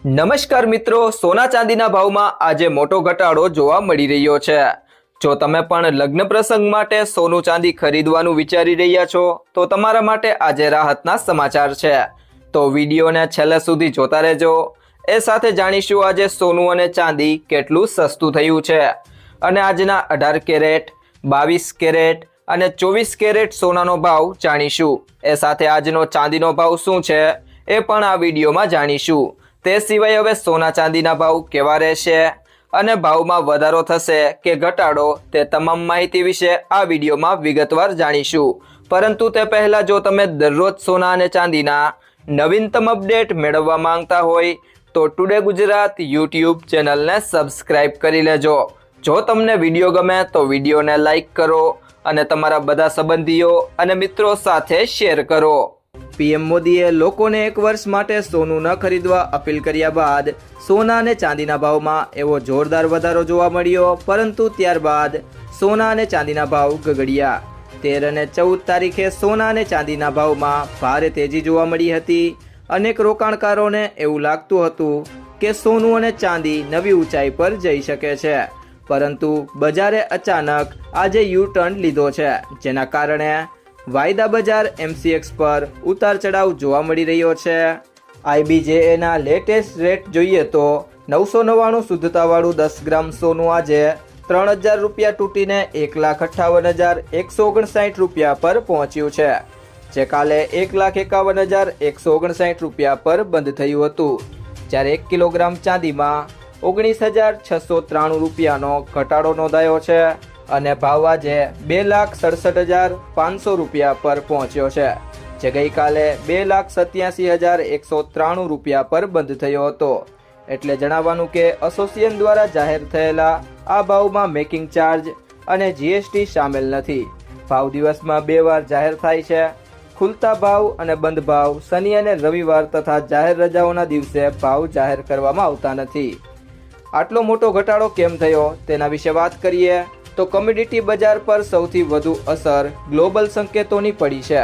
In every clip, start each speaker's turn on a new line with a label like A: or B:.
A: નમસ્કાર મિત્રો, સોના ચાંદીના ભાવમાં આજે મોટો ઘટાડો જોવા મળી રહ્યો છે। જો તમે પણ લગ્ન પ્રસંગ માટે સોનું ચાંદી ખરીદવાનું વિચારી રહ્યા છો તો તમારા માટે આજે રાહતના સમાચાર છે। તો વિડીયોને છેલ્લે સુધી જોતા રહેજો। એ સાથે જાણીશું આજે સોનું અને ચાંદી કેટલું સસ્તું થયું છે અને આજના 18 કેરેટ, 22 કેરેટ અને 24 કેરેટ સોનાનો ભાવ જાણીશું। એ સાથે આજનો ચાંદીનો ભાવ શું છે એ પણ આ વિડીયોમાં જાણીશું। તે સિવાય હવે સોના ચાંદીના ભાવ કેવા રહેશે અને ભાવમાં વધારો થશે કે ઘટાડો તે તમામ માહિતી વિશે આ વિડીયોમાં વિગતવાર જાણીશું। પરંતુ તે પહેલાં જો તમે દરરોજ સોના અને ચાંદીના નવીનતમ અપડેટ મેળવવા માંગતા હોય તો ટુડે ગુજરાત યુટ્યુબ ચેનલને સબસ્ક્રાઇબ કરી લેજો। જો તમને વિડીયો ગમે તો વિડીયોને લાઇક કરો અને તમારા બધા સંબંધીઓ અને મિત્રો સાથે શેર કરો। પીએમ મોદીએ લોકોને એક વર્ષ માટે સોનું ન ખરીદવા અપીલ કર્યા બાદ સોના અને ચાંદીના ભાવમાં એવો જોરદાર વધારો જોવા મળ્યો, પરંતુ ત્યારબાદ સોના અને ચાંદીના ભાવ ગગડ્યા। 13 અને 14 તારીખે સોના અને ચાંદીના ભાવમાં ભારે તેજી જોવા મળી હતી। અનેક રોકાણકારોને એવું લાગતું હતું કે સોનું અને ચાંદી નવી ઊંચાઈ પર જઈ શકે છે, પરંતુ બજારે અચાનક આજે યુ ટર્ન લીધો છે, જેના કારણે વાયદા બજાર MCX પર ઉતાર ચઢાવ જોવા મળી રહ્યો છે। IBJના લેટેસ્ટ રેટ જોઈએ તો 999 શુદ્ધતાવાળું 10 ગ્રામ સોનું આજે 3000 રૂપિયા તૂટીને 1,58,159 રૂપિયા પર પહોંચ્યું છે, જે કાલે 1,51,159 રૂપિયા પર બંધ થયું હતું। જ્યારે 1 કિલોગ્રામ ચાંદીમાં 19,693 રૂપિયાનો ઘટાડો નોંધાયો છે અને ભાવ આજે 2,67,500 રૂપિયા પર પહોંચ્યો છે, જે ગઈકાલે 2,87,193 રૂપિયા પર બંધ થયો હતો। એટલે જણાવવાનું કે એસોસિએશન દ્વારા જાહેર થયેલા આ ભાવમાં મેકિંગ ચાર્જ અને GST સામેલ નથી। ભાવ દિવસમાં 2 વાર જાહેર થાય છે। ખુલતા ભાવ અને બંધ ભાવ શનિ અને રવિવાર તથા જાહેર રજાઓના દિવસે ભાવ જાહેર કરવામાં આવતા નથી। આટલો મોટો ઘટાડો કેમ થયો તેના વિશે વાત કરીએ તો કોમોડિટી બજાર પર સૌથી વધુ અસર ગ્લોબલ સંકેતોની પડી છે।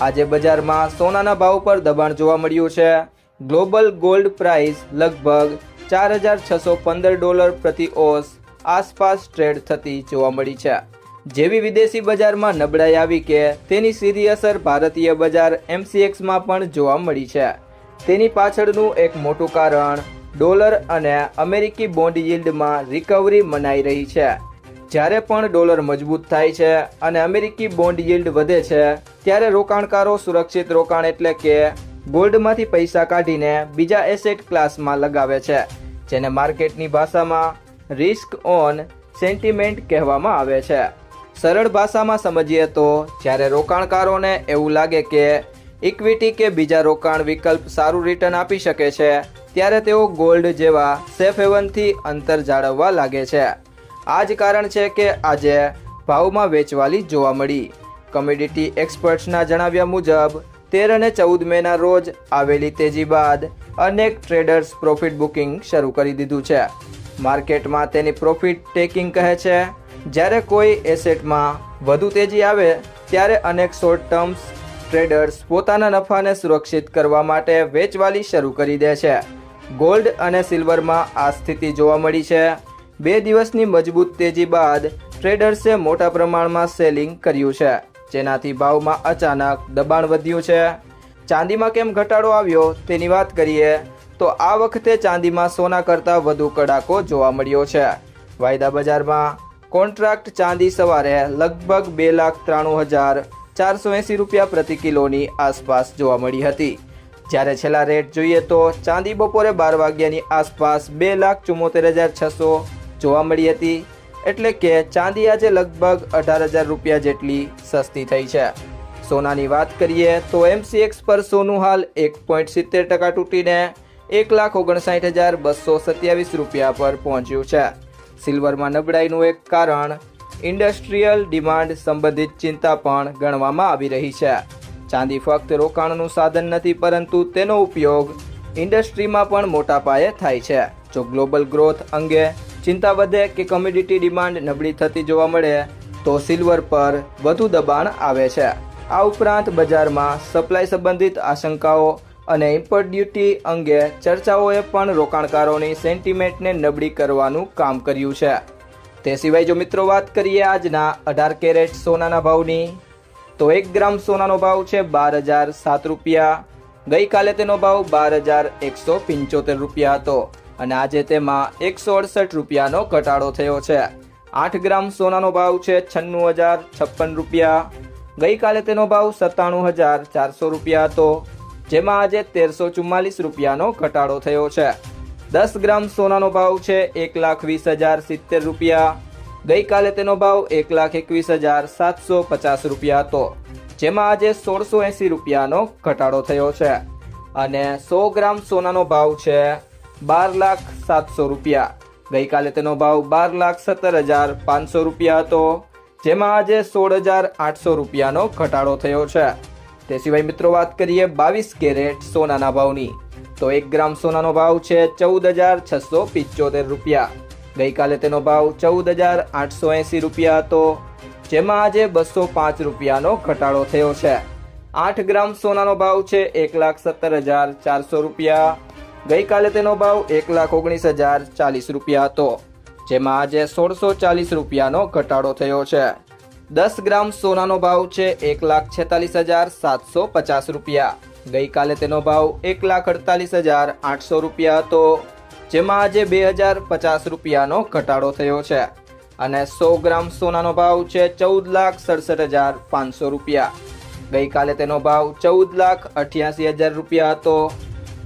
A: આજે બજારમાં સોનાના ભાવ પર દબાણ જોવા મળ્યું છે। ગ્લોબલ ગોલ્ડ પ્રાઇસ લગભગ $4,615 પ્રતિ ઓસ આસપાસ ટ્રેડ થતી જોવા મળી છે। જેવી વિદેશી બજારમાં નબળાઈ આવી કે તેની સીધી અસર ભારતીય બજાર MCXમાં પણ જોવા મળી છે। તેની પાછળનું એક મોટું કારણ ડોલર અને અમેરિકી બોન્ડ yieldમાં રિકવરી મનાઈ રહી છે। જ્યારે પણ ડોલર મજબૂત થાય છે અને અમેરિકી બોન્ડ yield વધે છે ત્યારે રોકાણકારો સુરક્ષિત રોકાણ એટલે કે ગોલ્ડમાંથી પૈસા કાઢીને બીજા એસેટ ક્લાસમાં લગાવે છે, જેને માર્કેટની ભાષામાં રિસ્ક ઓન સેન્ટિમેન્ટ કહેવામાં આવે છે। સરળ ભાષામાં સમજીએ તો જ્યારે રોકાણકારોને એવું લાગે કે ઇક્વિટી કે બીજા રોકાણ વિકલ્પ સારું રિટર્ન આપી શકે છે ત્યારે તેઓ ગોલ્ડ જેવા સેફ હેવનથી અંતર જાળવવા લાગે છે। આ જ કારણ છે કે આજે ભાવમાં વેચવાલી જોવા મળી। કોમોડિટી એક્સપર્ટ્સના જણાવ્યા મુજબ 13 અને 14 મેના રોજ આવેલી તેજી બાદ અનેક ટ્રેડર્સ પ્રોફિટ બુકિંગ શરૂ કરી દીધું છે। માર્કેટમાં તેની પ્રોફિટ ટેકિંગ કહે છે। જ્યારે કોઈ એસેટમાં વધુ તેજી આવે ત્યારે અનેક શોર્ટ ટર્મ્સ ટ્રેડર્સ પોતાના નફાને સુરક્ષિત કરવા માટે વેચવાલી શરૂ કરી દે છે। ગોલ્ડ અને સિલ્વરમાં આ સ્થિતિ જોવા મળી છે। 2 દિવસની મજબૂત તેજી બાદ ટ્રેડર્સે મોટા પ્રમાણમાં સેલિંગ કર્યું છે, જેનાથી ભાવમાં અચાનક દબાણ વધ્યું છે। ચાંદીમાં કેમ ઘટાડો આવ્યો તેની વાત કરીએ તો આ વખતે ચાંદીમાં સોના કરતાં વધુ કડાકો જોવા મળ્યો છે। વાયદા બજારમાં કોન્ટ્રાક્ટ ચાંદી સવારે લગભગ 2,93,480 રૂપિયા પ્રતિ કિલોની આસપાસ જોવા મળી હતી, જ્યારે છેલ્લા રેટ જોઈએ તો ચાંદી બપોરે 12 વાગ્યાની આસપાસ 2,74,600 જોવા મળી હતી। એટલે કે ચાંદી આજે લગભગ 18,000 રૂપિયા જેટલી સસ્તી થઈ છે। સોનાની વાત કરીએ તો MCX પર સોનું હાલ 1.70% તૂટીને 1,59,227 રૂપિયા પર પહોંચ્યું છે। સિલ્વરમાં નબળાઈનું એક કારણ ઇન્ડસ્ટ્રીયલ ડિમાન્ડ સંબંધિત ચિંતા પણ ગણવામાં આવી રહી છે। ચાંદી ફક્ત રોકાણનું સાધન નથી, પરંતુ તેનો ઉપયોગ ઇન્ડસ્ટ્રીમાં પણ મોટા પાયે થાય છે। જો ગ્લોબલ ગ્રોથ અંગે ચિંતા વધે કે કોમોડિટી ડિમાન્ડ નબળી થતી જોવા મળે તો સિલ્વર પર વધુ દબાણ આવે છે। આ ઉપરાંત બજારમાં સપ્લાય સંબંધિત આશંકાઓ અને ઇમ્પોર્ટ ડ્યુટી અંગે ચર્ચાઓએ પણ રોકાણકારોની સેન્ટિમેન્ટને નબળી કરવાનું કામ કર્યું છે. તે સિવાય જો મિત્રો વાત કરીએ આજના 18 કેરેટ સોનાના ભાવની, તો 1 ગ્રામ સોનાનો ભાવ છે 12,007 રૂપિયા. ગઈકાલે તેનો ભાવ 12,175 રૂપિયા હતો અને આજે તેમાં 168 રૂપિયાનો ઘટાડો થયો છે. 8 ગ્રામ સોનાનો ભાવ છે 96,056 રૂપિયા. ગઈકાલે તેનો ભાવ 97,400 રૂપિયા હતો, જેમાં આજે 1,344 રૂપિયાનો ઘટાડો થયો છે. 10 ગ્રામ સોનાનો ભાવ છે 1,20,070 રૂપિયા. ગઈકાલે તેનો ભાવ 1,21,750 રૂપિયા હતો, જેમાં આજે 1,680 રૂપિયાનો ઘટાડો થયો છે. અને 100 ગ્રામ સોનાનો ભાવ છે 12,07,000 રૂપિયા. ગઈકાલે તેનો ભાવ 12,17,500 રૂપિયા હતો, જેમાં આજે 16,800 રૂપિયાનો ઘટાડો થયો છે. તે સિવાય મિત્રો વાત કરીએ 22 કેરેટ સોનાના ભાવની, તો 1 ગ્રામ સોનાનો ભાવ છે 14,675 રૂપિયા. ગઈકાલે તેનો ભાવ 14,880 રૂપિયા હતો, જેમાં આજે 205 રૂપિયાનો ઘટાડો થયો છે. 8 ગ્રામ સોનાનો ભાવ છે 1,17,400 રૂપિયા. ગઈકાલે તેનો ભાવ 1,19,040 રૂપિયા હતો, જેમાં આજે 1,640 રૂપિયાનો ઘટાડો થયો છે. 10 ગ્રામ સોનાનો ભાવ છે 1,46,750 રૂપિયા. ગઈકાલે તેનો ભાવ 1,48,800 રૂપિયા હતો, જેમાં આજે 2,050 રૂપિયાનો ઘટાડો થયો છે. અને 100 ગ્રામ સોનાનો ભાવ છે 14,67,500 રૂપિયા. ગઈકાલે તેનો ભાવ 14,88,000 રૂપિયા હતો,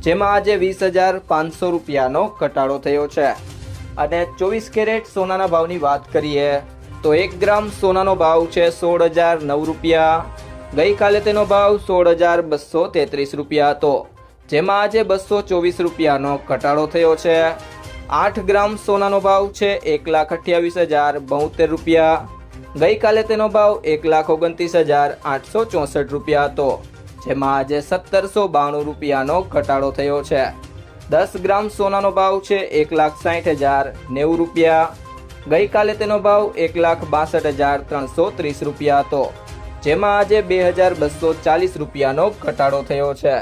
A: જેમાં આજે 20,500 રૂપિયાનો ઘટાડો થયો છે. અને 24 કેરેટ સોનાના ભાવની વાત કરીએ તો 1 ગ્રામ સોનાનો ભાવ છે 16,009 રૂપિયા. ગઈકાલે તેનો ભાવ 16,233 રૂપિયા હતો, જેમાં આજે 224 રૂપિયાનો ઘટાડો થયો છે. 8 ગ્રામ સોનાનો ભાવ છે 1,28,072 રૂપિયા. ગઈકાલે તેનો ભાવ 1,29,864 રૂપિયા હતો, જેમાં આજે 1,792 રૂપિયાનો ઘટાડો થયો છે. 10 ગ્રામ સોનાનો ભાવ છે 1,60,090 રૂપિયા. ગઈકાલે તેનો ભાવ 1,62,330 રૂપિયા હતો, જેમાં આજે 2,240 રૂપિયાનો ઘટાડો થયો છે.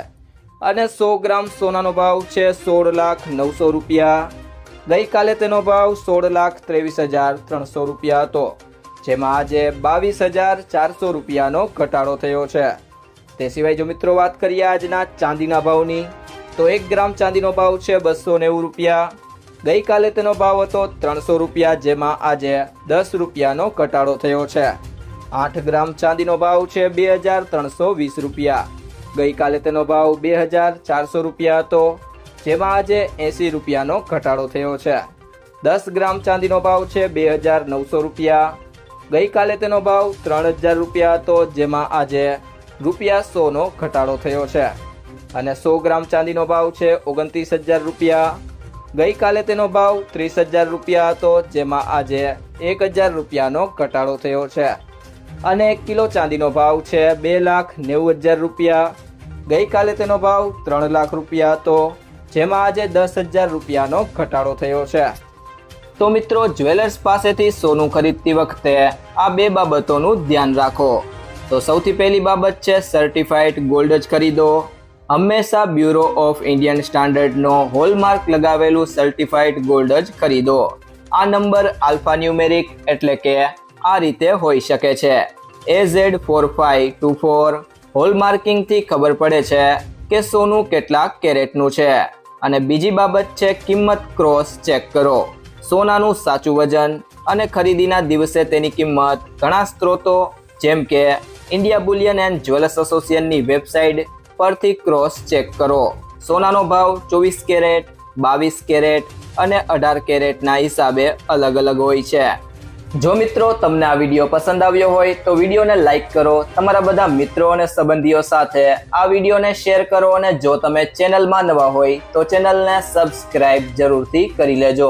A: અને 100 ગ્રામ સોનાનો ભાવ છે 16,09,000 રૂપિયા. ગઈકાલે તેનો ભાવ 16,23,300 રૂપિયા હતો, જેમાં આજે 22,400 રૂપિયાનો ઘટાડો થયો છે. તે સિવાય જો મિત્રો વાત કરીએ આજના ચાંદીના ભાવની, તો 1 ગ્રામ ચાંદીનો ભાવ છે 290 રૂપિયા. ગઈકાલે તેનો ભાવ હતો 300 રૂપિયા, જેમાં આજે 10 રૂપિયાનો ઘટાડો થયો છે. 8 ગ્રામ ચાંદીનો ભાવ છે 2,320 રૂપિયા. ગઈકાલે તેનો ભાવ 2,400 રૂપિયા હતો, જેમાં આજે 80 રૂપિયાનો ઘટાડો થયો છે. 10 ગ્રામ ચાંદીનો ભાવ છે 2,900 રૂપિયા. ગઈકાલે તેનો ભાવ 3,000 રૂપિયા હતો, જેમાં આજે ₹100નો ઘટાડો થયો છે. અને 100 ગ્રામ ચાંદીનો ભાવ છે 29,000 રૂપિયા. ગઈકાલે તેનો ભાવ 30,000 રૂપિયા હતો, જેમાં આજે 1,000 રૂપિયાનો ઘટાડો થયો છે. અને 1 કિલો ચાંદીનો ભાવ છે 2,90,000 રૂપિયા. ગઈકાલે તેનો ભાવ 3 લાખ રૂપિયા હતો, જેમાં આજે 10,000 રૂપિયાનો ઘટાડો થયો છે. તો મિત્રો, જ્વેલર્સ પાસેથી સોનું ખરીદતી વખતે આ 2 બાબતોનું ધ્યાન રાખો. તો સૌથી પહેલી બાબત છે સર્ટિફાઈડ ગોલ્ડ જ ખરીદો. હંમેશા બ્યુરો ઓફ ઇન્ડિયન સ્ટાન્ડર્ડનો હોલમાર્ક લગાવેલું સર્ટિફાઈડ ગોલ્ડ જ ખરીદો. આ નંબર આલ્ફાન્યુમેરિક એટલે કે આ રીતે હોઈ શકે છે: AZ4524. હોલમાર્કિંગથી ખબર પડે છે કે સોનું કેટલા કેરેટનું છે. અને બીજી બાબત છે કિંમત ક્રોસ ચેક કરો. સોનાનું સાચું વજન અને ખરીદીના દિવસે તેની કિંમત ઘણા સ્ત્રોતો જેમ કે ઇન્ડિયા બુલિયન એન્ડ જ્વેલર્સ એસોસિએશનની વેબસાઇટ પરથી ક્રોસ ચેક કરો. સોનાનો ભાવ 24 કેરેટ, 22 કેરેટ અને 18 કેરેટના હિસાબે અલગ અલગ હોય છે. જો મિત્રો તમને આ વિડીયો પસંદ આવ્યો હોય તો વિડીયોને લાઈક કરો, તમારા બધા મિત્રો અને સંબંધીઓ સાથે આ વિડીયોને શેર કરો અને જો તમે ચેનલમાં નવા હોય તો ચેનલને સબસ્ક્રાઇબ જરૂરથી કરી લેજો.